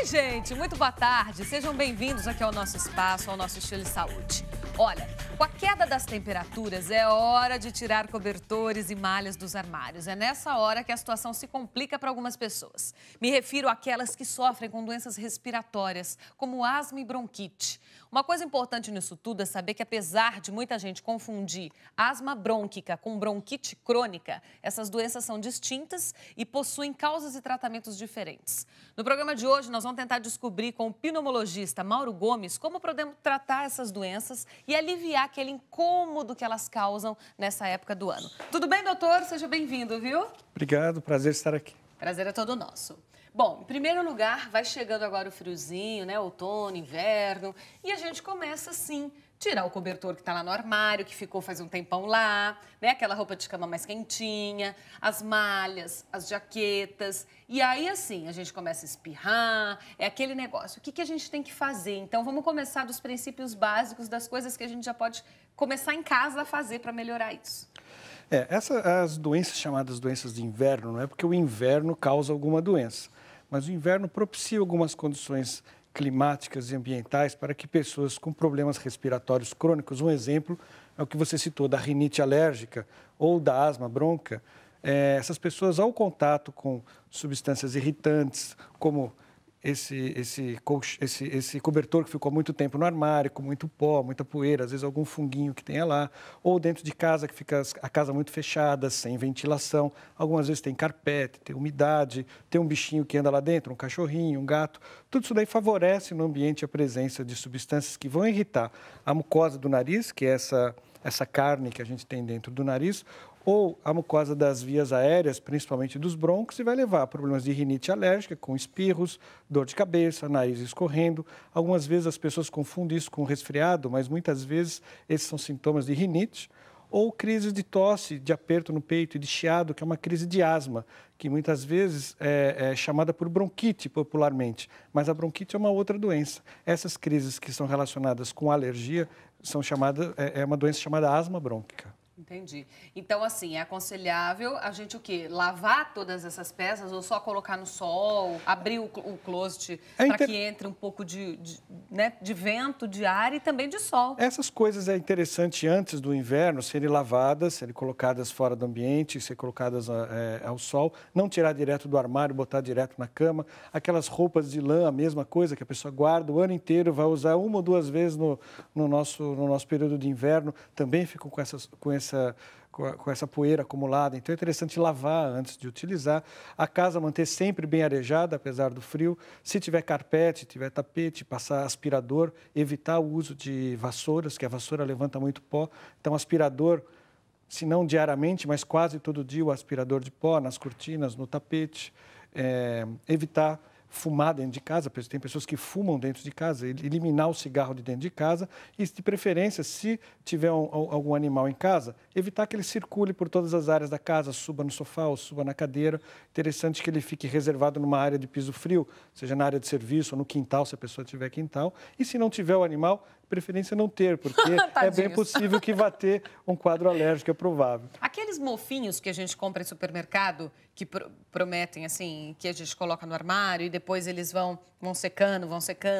gente, muito boa tarde. Sejam bem-vindos aqui ao nosso espaço, ao nosso Estilo de Saúde. Olha, com a queda das temperaturas, é hora de tirar cobertores e malhas dos armários. É nessa hora que a situação se complica para algumas pessoas. Me refiro àquelas que sofrem com doenças respiratórias, como asma e bronquite. Uma coisa importante nisso tudo é saber que, apesar de muita gente confundir asma brônquica com bronquite crônica, essas doenças são distintas e possuem causas e tratamentos diferentes. No programa de hoje, nós vamos tentar descobrir com o pneumologista Mauro Gomes como podemos tratar essas doenças e aliviar aquele incômodo que elas causam nessa época do ano. Tudo bem, doutor? Seja bem-vindo, viu? Obrigado, prazer estar aqui. Prazer é todo nosso. Bom, em primeiro lugar, vai chegando agora o friozinho, né? Outono, inverno, e a gente começa assim, tirar o cobertor que está lá no armário, que ficou faz um tempão lá, né? Aquela roupa de cama mais quentinha, as malhas, as jaquetas. E aí, assim, a gente começa a espirrar, é aquele negócio. O que a gente tem que fazer? Então, vamos começar dos princípios básicos, das coisas que a gente já pode começar em casa a fazer para melhorar isso. As doenças chamadas doenças de inverno, não é porque o inverno causa alguma doença, mas o inverno propicia algumas condições climáticas e ambientais para que pessoas com problemas respiratórios crônicos, um exemplo é o que você citou, da rinite alérgica ou da asma bronca, essas pessoas, ao contato com substâncias irritantes, como esse cobertor que ficou muito tempo no armário, com muito pó, muita poeira, às vezes algum funguinho que tenha lá, ou dentro de casa, que fica a casa muito fechada, sem ventilação, algumas vezes tem carpete, tem umidade, tem um bichinho que anda lá dentro, um cachorrinho, um gato, tudo isso daí favorece no ambiente a presença de substâncias que vão irritar a mucosa do nariz, que é essa carne que a gente tem dentro do nariz, ou a mucosa das vias aéreas, principalmente dos brônquios, e vai levar a problemas de rinite alérgica, com espirros, dor de cabeça, nariz escorrendo. Algumas vezes as pessoas confundem isso com resfriado, mas muitas vezes esses são sintomas de rinite, ou crises de tosse, de aperto no peito e de chiado, que é uma crise de asma, que muitas vezes é chamada por bronquite popularmente, mas a bronquite é uma outra doença. Essas crises que são relacionadas com alergia são é uma doença chamada asma brônquica. Entendi. Então, assim, é aconselhável a gente o quê? Lavar todas essas peças ou só colocar no sol, abrir o closet para que entre um pouco de vento, de ar e também de sol. Essas coisas é interessante antes do inverno serem lavadas, serem colocadas fora do ambiente, serem colocadas ao sol, não tirar direto do armário, botar direto na cama. Aquelas roupas de lã, a mesma coisa que a pessoa guarda o ano inteiro, vai usar uma ou duas vezes no nosso período de inverno, também ficam com essa poeira acumulada. Então, é interessante lavar antes de utilizar. A casa manter sempre bem arejada, apesar do frio. Se tiver carpete, tiver tapete, passar aspirador, evitar o uso de vassouras, que a vassoura levanta muito pó. Então, aspirador, se não diariamente, mas quase todo dia, o aspirador de pó nas cortinas, no tapete. Evitar fumar dentro de casa, tem pessoas que fumam dentro de casa, eliminar o cigarro de dentro de casa e, de preferência, se tiver algum animal em casa, evitar que ele circule por todas as áreas da casa, suba no sofá ou suba na cadeira. Interessante que ele fique reservado numa área de piso frio, seja na área de serviço ou no quintal, se a pessoa tiver quintal. E se não tiver o animal, preferência não ter, porque é bem possível que vá ter um quadro alérgico, é provável. Aqueles mofinhos que a gente compra em supermercado, que prometem, assim, que a gente coloca no armário e depois eles vão secando,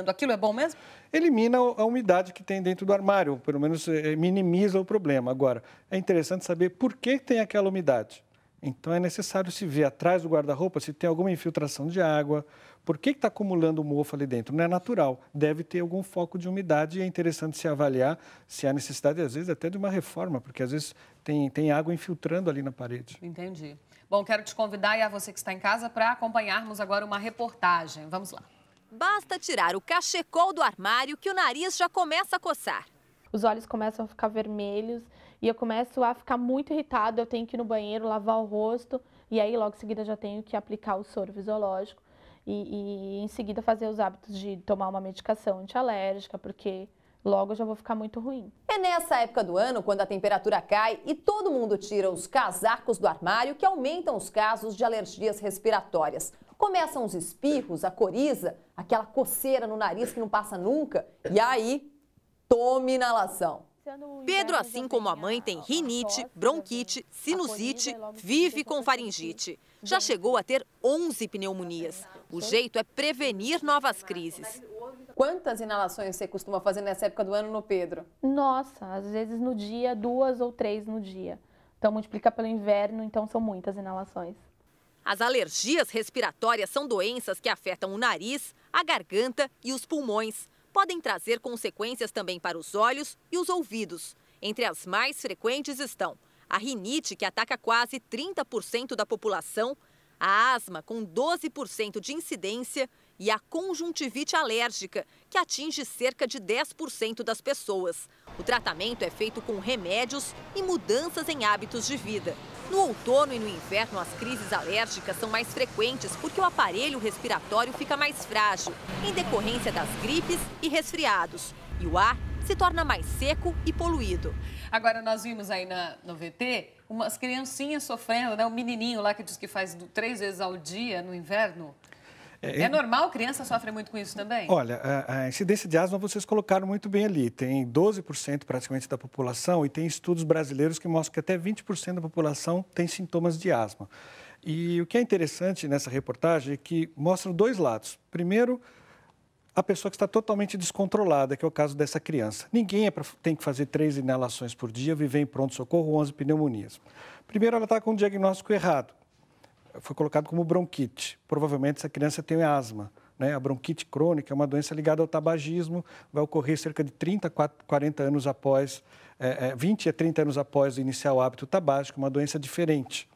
aquilo é bom mesmo? Elimina a umidade que tem dentro do armário, pelo menos minimiza o problema. Agora, é interessante saber por que tem aquela umidade. Então, é necessário se ver atrás do guarda-roupa se tem alguma infiltração de água. Por que está acumulando mofo ali dentro? Não é natural. Deve ter algum foco de umidade e é interessante se avaliar se há necessidade, às vezes, até de uma reforma, porque às vezes tem água infiltrando ali na parede. Entendi. Bom, quero te convidar e a você que está em casa para acompanharmos agora uma reportagem. Vamos lá. Basta tirar o cachecol do armário que o nariz já começa a coçar. Os olhos começam a ficar vermelhos e eu começo a ficar muito irritada. Eu tenho que ir no banheiro, lavar o rosto e aí logo em seguida já tenho que aplicar o soro fisiológico e em seguida fazer os hábitos de tomar uma medicação antialérgica, porque logo eu já vou ficar muito ruim. É nessa época do ano, quando a temperatura cai e todo mundo tira os casacos do armário, que aumentam os casos de alergias respiratórias. Começam os espirros, a coriza, aquela coceira no nariz que não passa nunca e aí tome inalação. Pedro, assim como a mãe, tem rinite, bronquite, sinusite, vive com faringite. Já chegou a ter 11 pneumonias. O jeito é prevenir novas crises. Quantas inalações você costuma fazer nessa época do ano no Pedro? Nossa, às vezes no dia, 2 ou 3 no dia. Então multiplica pelo inverno, então são muitas inalações. As alergias respiratórias são doenças que afetam o nariz, a garganta e os pulmões. Podem trazer consequências também para os olhos e os ouvidos. Entre as mais frequentes estão a rinite, que ataca quase 30% da população, a asma, com 12% de incidência, e a conjuntivite alérgica, que atinge cerca de 10% das pessoas. O tratamento é feito com remédios e mudanças em hábitos de vida. No outono e no inverno, as crises alérgicas são mais frequentes porque o aparelho respiratório fica mais frágil, em decorrência das gripes e resfriados. E o ar se torna mais seco e poluído. Agora, nós vimos aí no VT umas criancinhas sofrendo, né? O menininho lá que diz que faz 3 vezes ao dia no inverno. É normal? Criança sofre muito com isso também? Olha, a incidência de asma vocês colocaram muito bem ali. Tem 12% praticamente da população e tem estudos brasileiros que mostram que até 20% da população tem sintomas de asma. E o que é interessante nessa reportagem é que mostram 2 lados. Primeiro, a pessoa que está totalmente descontrolada, que é o caso dessa criança. Ninguém tem que fazer 3 inalações por dia, viver em pronto-socorro, 11 pneumonias. Primeiro, ela está com um diagnóstico errado. Foi colocado como bronquite. Provavelmente essa criança tem asma, né? A bronquite crônica é uma doença ligada ao tabagismo, vai ocorrer cerca de 30, 40 anos após, 20 a 30 anos após iniciar o hábito tabágico, uma doença diferente.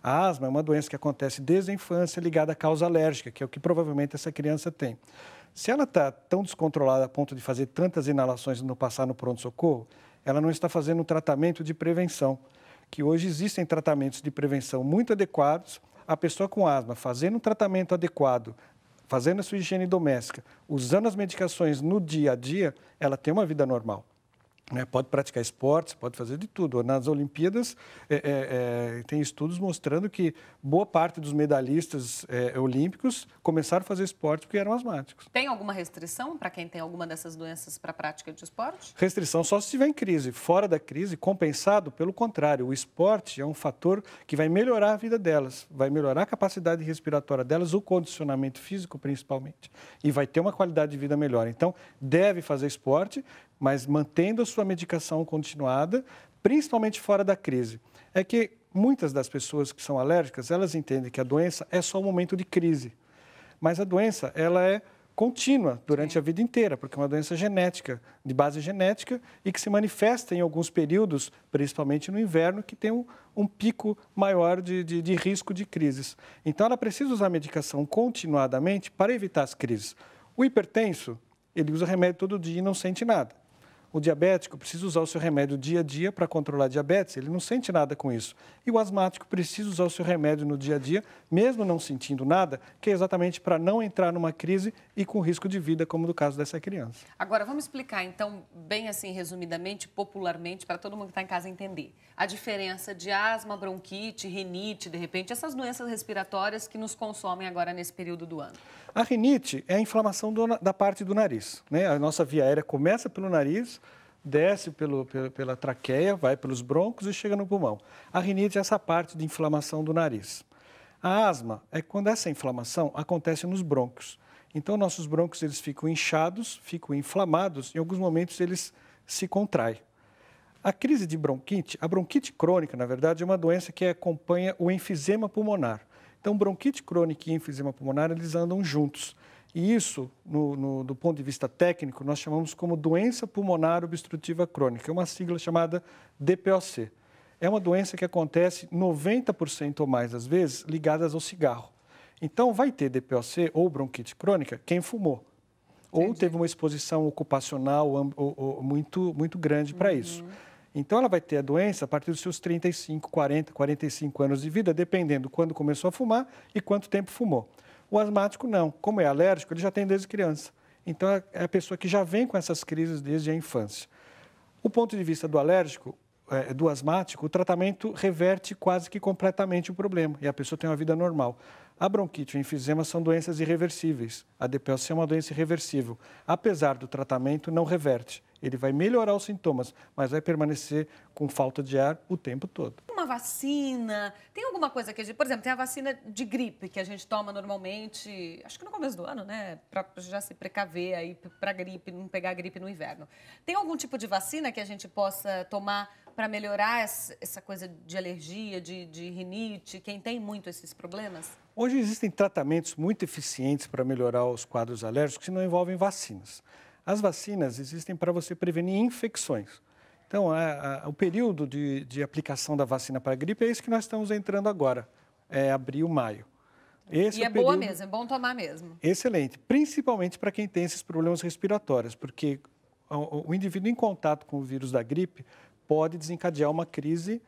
A asma é uma doença que acontece desde a infância ligada à causa alérgica, que é o que provavelmente essa criança tem. Se ela está tão descontrolada a ponto de fazer tantas inalações e não passar no pronto-socorro, ela não está fazendo um tratamento de prevenção, que hoje existem tratamentos de prevenção muito adequados. A pessoa com asma fazendo um tratamento adequado, fazendo a sua higiene doméstica, usando as medicações no dia a dia, ela tem uma vida normal. Pode praticar esportes, pode fazer de tudo. Nas Olimpíadas, tem estudos mostrando que boa parte dos medalhistas olímpicos começaram a fazer esporte porque eram asmáticos. Tem alguma restrição para quem tem alguma dessas doenças para a prática de esporte? Restrição só se estiver em crise. Fora da crise, compensado, pelo contrário. O esporte é um fator que vai melhorar a vida delas, vai melhorar a capacidade respiratória delas, o condicionamento físico principalmente, e vai ter uma qualidade de vida melhor. Então, deve fazer esporte, mas mantendo a sua medicação continuada, principalmente fora da crise. É que muitas das pessoas que são alérgicas, elas entendem que a doença é só um momento de crise. Mas a doença, ela é contínua durante a vida inteira, porque é uma doença genética, de base genética, e que se manifesta em alguns períodos, principalmente no inverno, que tem um pico maior de risco de crises. Então, ela precisa usar a medicação continuadamente para evitar as crises. O hipertenso, ele usa remédio todo dia e não sente nada. O diabético precisa usar o seu remédio dia a dia para controlar a diabetes, ele não sente nada com isso. E o asmático precisa usar o seu remédio no dia a dia, mesmo não sentindo nada, que é exatamente para não entrar numa crise e com risco de vida, como no caso dessa criança. Agora, vamos explicar, então, bem assim, resumidamente, popularmente, para todo mundo que está em casa entender. A diferença de asma, bronquite, rinite, de repente, essas doenças respiratórias que nos consomem agora nesse período do ano. A rinite é a inflamação da parte do nariz, né? A nossa via aérea começa pelo nariz, desce pela traqueia, vai pelos brônquios e chega no pulmão. A rinite é essa parte de inflamação do nariz. A asma é quando essa inflamação acontece nos brônquios. Então, nossos brônquios eles ficam inchados, ficam inflamados, em alguns momentos eles se contraem. A crise de bronquite, a bronquite crônica, na verdade, é uma doença que acompanha o enfisema pulmonar. Então, bronquite crônica e enfisema pulmonar, eles andam juntos. E isso, do ponto de vista técnico, nós chamamos como doença pulmonar obstrutiva crônica. É uma sigla chamada DPOC. É uma doença que acontece 90% ou mais das vezes ligadas ao cigarro. Então, vai ter DPOC ou bronquite crônica quem fumou. Ou teve uma exposição ocupacional muito grande para isso. Então, ela vai ter a doença a partir dos seus 35, 40, 45 anos de vida, dependendo quando começou a fumar e quanto tempo fumou. O asmático não. Como é alérgico, ele já tem desde criança. Então, é a pessoa que já vem com essas crises desde a infância. O ponto de vista do alérgico, do asmático, o tratamento reverte quase que completamente o problema e a pessoa tem uma vida normal. A bronquite e o enfisema são doenças irreversíveis. A DPOC é uma doença irreversível. Apesar do tratamento, não reverte. Ele vai melhorar os sintomas, mas vai permanecer com falta de ar o tempo todo. Uma vacina, tem alguma coisa que a gente... Por exemplo, tem a vacina de gripe que a gente toma normalmente, acho que no começo do ano, né? Para já se precaver aí para gripe, não pegar gripe no inverno. Tem algum tipo de vacina que a gente possa tomar para melhorar essa coisa de alergia, de rinite, quem tem muito esses problemas? Hoje existem tratamentos muito eficientes para melhorar os quadros alérgicos que não envolvem vacinas. As vacinas existem para você prevenir infecções. Então, o período de aplicação da vacina para a gripe é esse que nós estamos entrando agora, abril, maio. Esse é boa mesmo, é bom tomar mesmo. Excelente, principalmente para quem tem esses problemas respiratórios, porque o indivíduo em contato com o vírus da gripe pode desencadear uma crise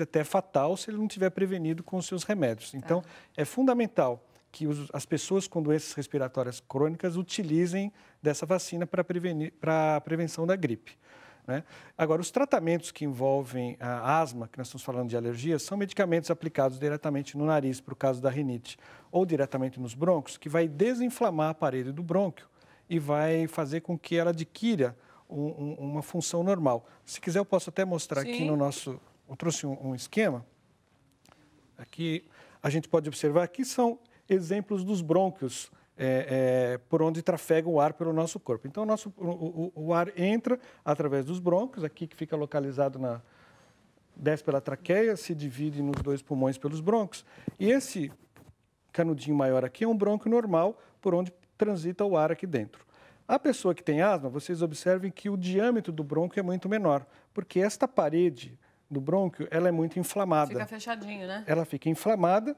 até fatal se ele não tiver prevenido com os seus remédios. Então, é fundamental que as pessoas com doenças respiratórias crônicas utilizem dessa vacina para a prevenção da gripe, né? Agora, os tratamentos que envolvem a asma, que nós estamos falando de alergias, são medicamentos aplicados diretamente no nariz, para o caso da rinite, ou diretamente nos brônquios, que vai desinflamar a parede do brônquio e vai fazer com que ela adquira uma função normal. Se quiser, eu posso até mostrar aqui no nosso... Eu trouxe um esquema. Aqui a gente pode observar que são exemplos dos brônquios por onde trafega o ar pelo nosso corpo. Então, o ar entra através dos brônquios, aqui que fica localizado desce pela traqueia, se divide nos 2 pulmões pelos brônquios. E esse canudinho maior aqui é um brônquio normal, por onde transita o ar aqui dentro. A pessoa que tem asma, vocês observem que o diâmetro do brônquio é muito menor, porque esta parede do brônquio, ela é muito inflamada. Fica fechadinho, né? Ela fica inflamada.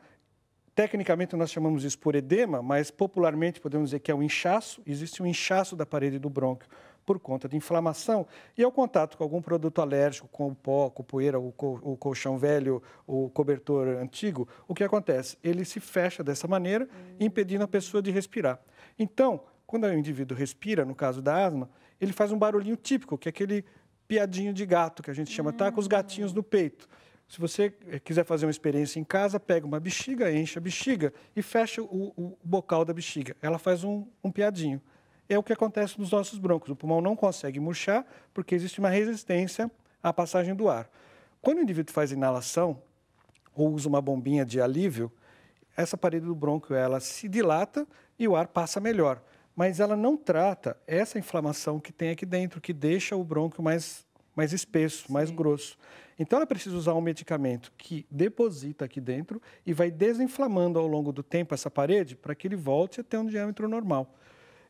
Tecnicamente, nós chamamos isso por edema, mas popularmente podemos dizer que é um inchaço. Existe um inchaço da parede do brônquio por conta de inflamação. E ao contato com algum produto alérgico, com o pó, com poeira, o colchão velho, o cobertor antigo, o que acontece? Ele se fecha dessa maneira, impedindo a pessoa de respirar. Então, quando o indivíduo respira, no caso da asma, ele faz um barulhinho típico, que é aquele piadinho de gato, que a gente chama, tá com os gatinhos no peito. Se você quiser fazer uma experiência em casa, pega uma bexiga, enche a bexiga e fecha o bocal da bexiga. Ela faz um piadinho. É o que acontece nos nossos brônquios. O pulmão não consegue murchar porque existe uma resistência à passagem do ar. Quando o indivíduo faz inalação ou usa uma bombinha de alívio, essa parede do brônquio ela se dilata e o ar passa melhor. Mas ela não trata essa inflamação que tem aqui dentro, que deixa o brônquio mais espesso, mais grosso. Então, ela precisa usar um medicamento que deposita aqui dentro e vai desinflamando ao longo do tempo essa parede para que ele volte a ter um diâmetro normal.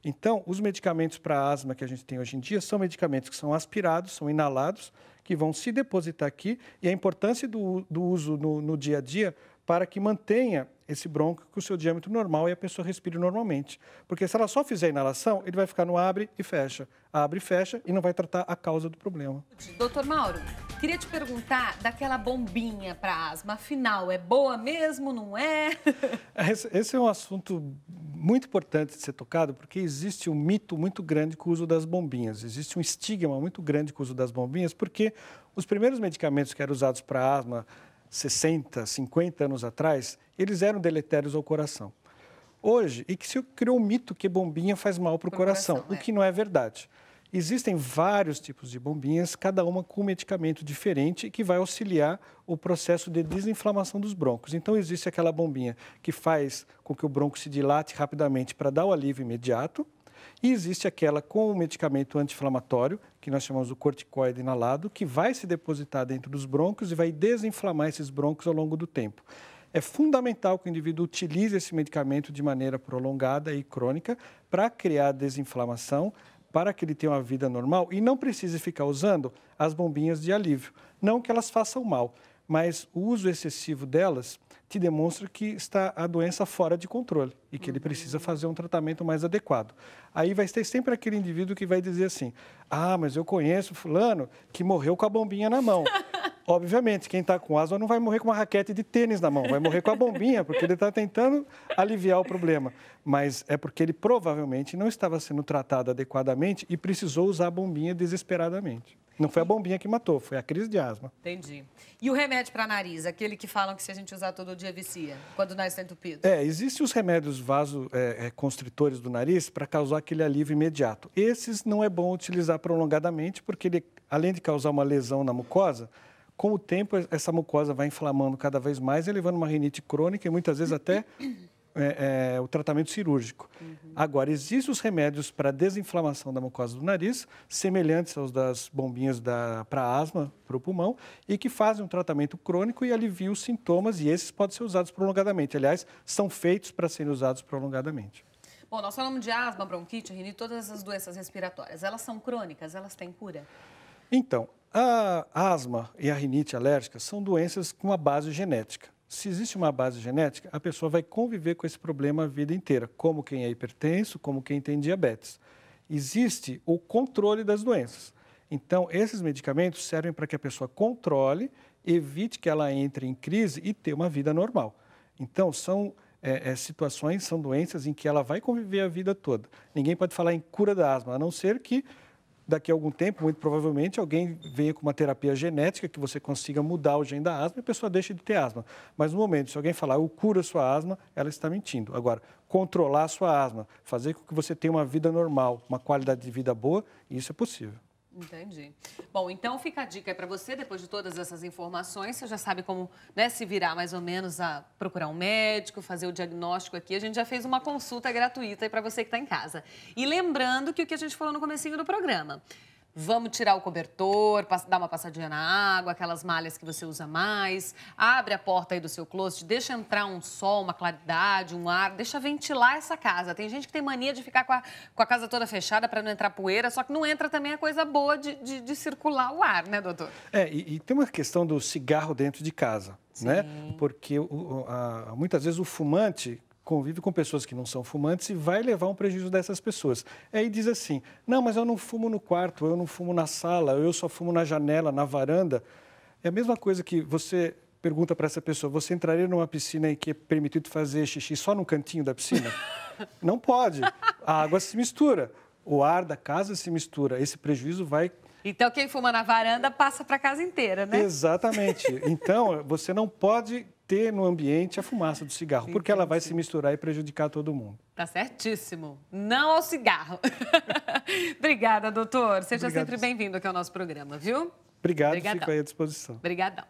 Então, os medicamentos para asma que a gente tem hoje em dia são medicamentos que são aspirados, são inalados, que vão se depositar aqui, e a importância do uso no dia a dia para que mantenha esse brônquio com o seu diâmetro normal e a pessoa respire normalmente. Porque se ela só fizer a inalação, ele vai ficar no abre e fecha e não vai tratar a causa do problema. Doutor Mauro, queria te perguntar daquela bombinha para asma, afinal, é boa mesmo, não é? Esse é um assunto muito importante de ser tocado, porque existe um mito muito grande com o uso das bombinhas. Existe um estigma muito grande com o uso das bombinhas, porque os primeiros medicamentos que eram usados para asma 60, 50 anos atrás, eles eram deletérios ao coração. Hoje, e que se criou um mito que bombinha faz mal para o coração, o que não é verdade. Existem vários tipos de bombinhas, cada uma com um medicamento diferente que vai auxiliar o processo de desinflamação dos brônquios. Então, existe aquela bombinha que faz com que o brônquio se dilate rapidamente para dar o alívio imediato. E existe aquela com o medicamento anti-inflamatório, que nós chamamos de corticoide inalado, que vai se depositar dentro dos brônquios e vai desinflamar esses brônquios ao longo do tempo. É fundamental que o indivíduo utilize esse medicamento de maneira prolongada e crônica para criar desinflamação, para que ele tenha uma vida normal e não precise ficar usando as bombinhas de alívio. Não que elas façam mal, mas o uso excessivo delas te demonstra que está a doença fora de controle e que ele precisa fazer um tratamento mais adequado. Aí vai ter sempre aquele indivíduo que vai dizer assim, mas eu conheço fulano que morreu com a bombinha na mão. Obviamente, quem está com asma não vai morrer com uma raquete de tênis na mão, vai morrer com a bombinha, porque ele está tentando aliviar o problema. Mas é porque ele provavelmente não estava sendo tratado adequadamente e precisou usar a bombinha desesperadamente. Não foi a bombinha que matou, foi a crise de asma. Entendi. E o remédio para nariz, aquele que falam que se a gente usar todo dia vicia, quando o nariz está entupido? Existem os remédios vasoconstritores do nariz para causar aquele alívio imediato. Esses não é bom utilizar prolongadamente, porque ele, além de causar uma lesão na mucosa, com o tempo essa mucosa vai inflamando cada vez mais e levando uma rinite crônica e muitas vezes até o tratamento cirúrgico. Agora, existem os remédios para desinflamação da mucosa do nariz, semelhantes aos das bombinhas para asma, para o pulmão, e que fazem um tratamento crônico e aliviam os sintomas, e esses podem ser usados prolongadamente. Aliás, são feitos para serem usados prolongadamente. Bom, nós falamos de asma, bronquite, rinite, todas essas doenças respiratórias. Elas são crônicas? Elas têm cura? Então, a asma e a rinite alérgica são doenças com uma base genética. Se existe uma base genética, a pessoa vai conviver com esse problema a vida inteira, como quem é hipertenso, como quem tem diabetes. Existe o controle das doenças. Então, esses medicamentos servem para que a pessoa controle, evite que ela entre em crise e tenha uma vida normal. Então, são situações, são doenças em que ela vai conviver a vida toda. Ninguém pode falar em cura da asma, a não ser que daqui a algum tempo, muito provavelmente, alguém venha com uma terapia genética que você consiga mudar o gene da asma e a pessoa deixe de ter asma. Mas no momento, se alguém falar, eu curo a sua asma, ela está mentindo. Agora, controlar a sua asma, fazer com que você tenha uma vida normal, uma qualidade de vida boa, isso é possível. Entendi. Bom, então fica a dica aí para você, depois de todas essas informações, você já sabe como, né, se virar mais ou menos a procurar um médico, fazer o diagnóstico aqui. A gente já fez uma consulta gratuita aí para você que está em casa. E lembrando que o que a gente falou no comecinho do programa, vamos tirar o cobertor, dar uma passadinha na água, aquelas malhas que você usa mais, abre a porta aí do seu closet, deixa entrar um sol, uma claridade, um ar, deixa ventilar essa casa. Tem gente que tem mania de ficar com a casa toda fechada para não entrar poeira, só que não entra também a coisa boa de circular o ar, né, doutor? E tem uma questão do cigarro dentro de casa, né? Porque muitas vezes o fumante convive com pessoas que não são fumantes e vai levar um prejuízo dessas pessoas. Aí diz assim, não, mas eu não fumo no quarto, eu não fumo na sala, eu só fumo na janela, na varanda. É a mesma coisa que você pergunta para essa pessoa, você entraria numa piscina em que é permitido fazer xixi só no cantinho da piscina? Não pode. A água se mistura, o ar da casa se mistura, esse prejuízo vai... Então, quem fuma na varanda passa para a casa inteira, né? Exatamente. Então, você não pode ter no ambiente a fumaça do cigarro, porque ela vai se misturar e prejudicar todo mundo. Tá certíssimo. Não ao cigarro. Obrigada, doutor. Seja sempre bem-vindo aqui ao nosso programa, viu? Obrigado, fico aí à disposição. Obrigadão.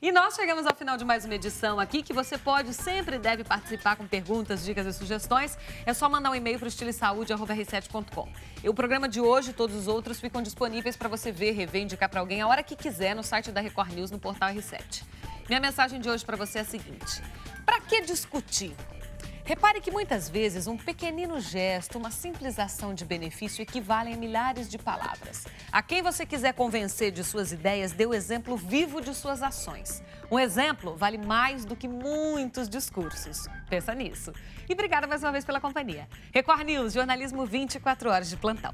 E nós chegamos ao final de mais uma edição aqui, que você pode, sempre deve participar com perguntas, dicas e sugestões. É só mandar um e-mail para o estilesaúde@r7.com. E o programa de hoje e todos os outros ficam disponíveis para você ver, rever, indicar para alguém a hora que quiser no site da Record News, no portal R7. Minha mensagem de hoje para você é a seguinte: para que discutir? Repare que muitas vezes um pequenino gesto, uma simples ação de benefício equivalem a milhares de palavras. A quem você quiser convencer de suas ideias, dê o exemplo vivo de suas ações. Um exemplo vale mais do que muitos discursos. Pensa nisso. E obrigada mais uma vez pela companhia. Record News, jornalismo 24 horas de plantão.